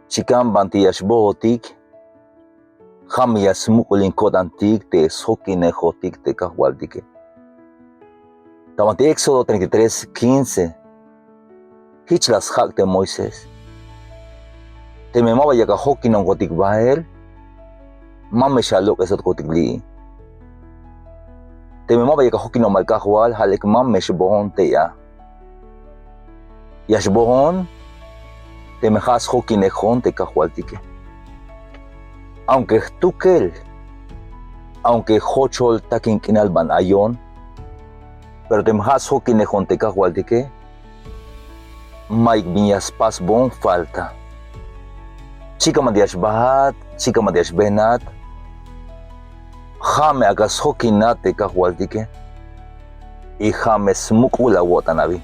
Chikan bantiyashbohotik, Jamiasmukulin kodantik te soquinejotik te cahualtique. Tamante Éxodo 33:15. Hichlas hak de Moisés. Te memaba yakahoki non gotik bael. Mame shalok esot gotik li. Te memaba yakahoki non malkahual halek mame shbohon te ya. Yashbohon te mejas hoki nejon te cahualtique. Aunque tukel, aunque hochol takin kinalban ayon, pero te mejas hoki nejon te cahualtique. Mike Viñas Paz bon falta. Chica Madiash Bahat, Chica Madiash Benat, Jame agas hokinat te cahualtique, y Jame smukula watanabi.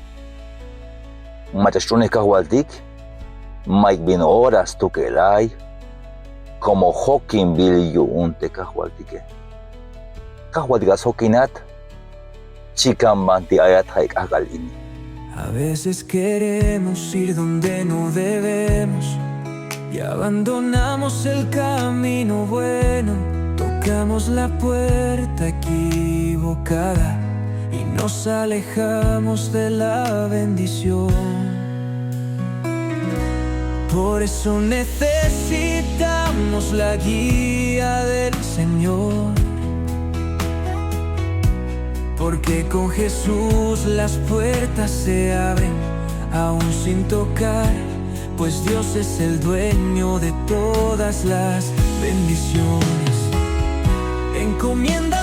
Machastrones cahualtic, Mike Bin horas tukelay, como hokin bil yu un te cahualtique. Cahualtigas hokinat, Chica Manti ayat haik agalini. A veces queremos ir donde no debemos y abandonamos el camino bueno. Tocamos la puerta equivocada y nos alejamos de la bendición. Por eso necesitamos la guía del Señor. Porque con Jesús las puertas se abren, aún sin tocar, pues Dios es el dueño de todas las bendiciones. Encomienda